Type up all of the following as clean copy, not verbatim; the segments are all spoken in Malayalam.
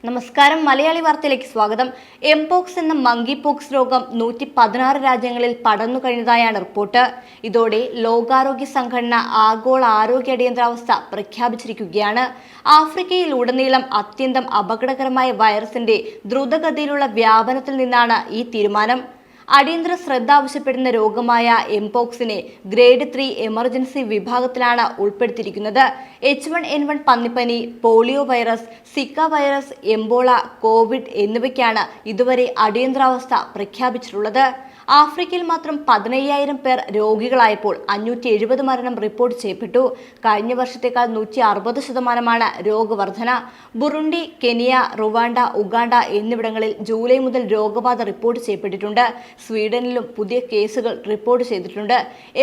നമസ്കാരം. മലയാളി വാർത്തയിലേക്ക് സ്വാഗതം. എംപോക്സ് എന്ന മങ്കി പോക്സ് രോഗം 116 രാജ്യങ്ങളിൽ പടർന്നു കഴിഞ്ഞതായാണ് റിപ്പോർട്ട്. ഇതോടെ ലോകാരോഗ്യ സംഘടന ആഗോള ആരോഗ്യ അടിയന്തരാവസ്ഥ പ്രഖ്യാപിച്ചിരിക്കുകയാണ്. ആഫ്രിക്കയിലുടനീളം അത്യന്തം അപകടകരമായ വൈറസിന്റെ ദ്രുതഗതിയിലുള്ള വ്യാപനത്തിൽ നിന്നാണ് ഈ തീരുമാനം. അടിയന്തര ശ്രദ്ധ ആവശ്യപ്പെടുന്ന രോഗമായ എംപോക്സിനെ ഗ്രേഡ് 3 എമർജൻസി വിഭാഗത്തിലാണ് ഉൾപ്പെടുത്തിയിരിക്കുന്നത്. H1N1 പന്നിപ്പനി, polio virus, Zika virus, Ebola, Covid എന്നിവയ്ക്കാണ് ഇതുവരെ അടിയന്തരാവസ്ഥ പ്രഖ്യാപിച്ചിട്ടുള്ളത്. ആഫ്രിക്കയിൽ മാത്രം 15,000 പേർ രോഗികളായപ്പോൾ 570 മരണം റിപ്പോർട്ട് ചെയ്യപ്പെട്ടു. കഴിഞ്ഞ വർഷത്തേക്കാൾ 160% രോഗവർധന. ബുറുണ്ടി, കെനിയ, റുവാണ്ട, ഉഗാണ്ട എന്നിവിടങ്ങളിൽ ജൂലൈ മുതൽ രോഗബാധ റിപ്പോർട്ട് ചെയ്യപ്പെട്ടിട്ടുണ്ട്. സ്വീഡനിലും പുതിയ കേസുകൾ റിപ്പോർട്ട് ചെയ്തിട്ടുണ്ട്.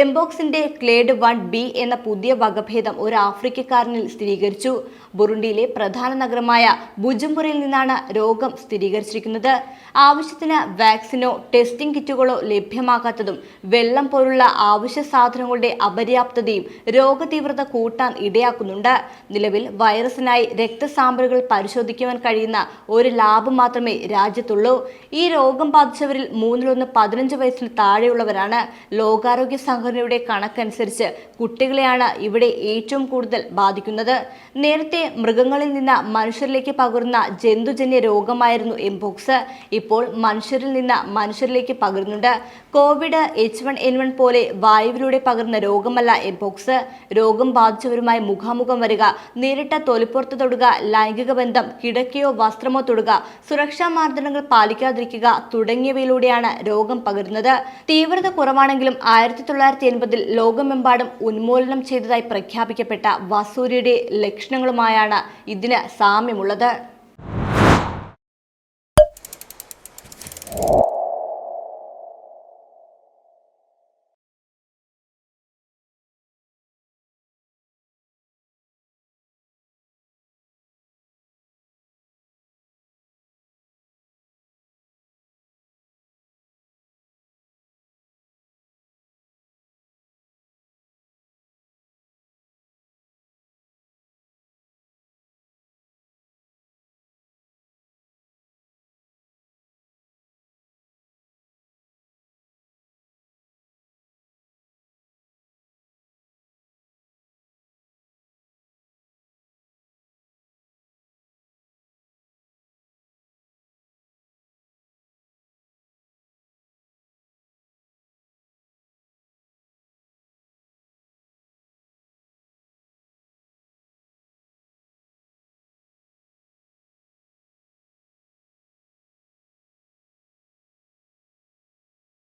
എംപോക്സിന്റെ ക്ലേഡ് 1B എന്ന പുതിയ വകഭേദം ഒരു ആഫ്രിക്കക്കാരനിൽ സ്ഥിരീകരിച്ചു. ബുറുണ്ടിയിലെ പ്രധാന നഗരമായ ബുജുംബുറയിൽ നിന്നാണ് രോഗം സ്ഥിരീകരിച്ചിരിക്കുന്നത്. ആവശ്യത്തിന് വാക്സിനോ ടെസ്റ്റിംഗ് കിറ്റുകളോ ലഭ്യമാകാത്തതും വെള്ളം പോലുള്ള അവശ്യ സാധനങ്ങളുടെ അപര്യാപ്തതയും രോഗതീവ്രത കൂട്ടാൻ ഇടയാക്കുന്നുണ്ട്. നിലവിൽ വൈറസിനായി രക്തസാമ്പിളുകൾ പരിശോധിക്കുവാൻ കഴിയുന്ന ഒരു ലാബ് മാത്രമേ രാജ്യത്തുള്ളൂ. ഈ രോഗം ബാധിച്ചവരിൽ 1/3 15 വയസ്സിൽ താഴെയുള്ളവരാണ്. ലോകാരോഗ്യ സംഘടനയുടെ കണക്കനുസരിച്ച് കുട്ടികളെയാണ് ഇവിടെ ഏറ്റവും കൂടുതൽ ബാധിക്കുന്നത്. നേരത്തെ മൃഗങ്ങളിൽ നിന്ന് മനുഷ്യരിലേക്ക് പകരുന്ന ജന്തുജന്യ രോഗമായിരുന്നു എംപോക്സ്. ഇപ്പോൾ മനുഷ്യരിൽ നിന്ന് മനുഷ്യരിലേക്ക് പകരുന്നുണ്ട്. കോവിഡ്, H1N1 പോലെ വായുവിലൂടെ പകരുന്ന രോഗമല്ല എംപോക്സ്. രോഗം ബാധിച്ചവരുമായി മുഖാമുഖം വരിക, നേരിട്ട തൊലിപ്പുറത്ത് തൊടുക, ലൈംഗിക ബന്ധം, കിടക്കയോ വസ്ത്രമോ തൊടുക, സുരക്ഷാ മാനദണ്ഡങ്ങൾ പാലിക്കാതിരിക്കുക തുടങ്ങിയവയിലൂടെയാണ് രോഗം പകരുന്നത്. തീവ്രത കുറവാണെങ്കിലും 1980-ൽ ലോകമെമ്പാടും ഉന്മൂലനം ചെയ്തതായി പ്രഖ്യാപിക്കപ്പെട്ട വസൂരിയുടെ ലക്ഷണങ്ങളുമായാണ് ഇതിന് സാമ്യമുള്ളത്.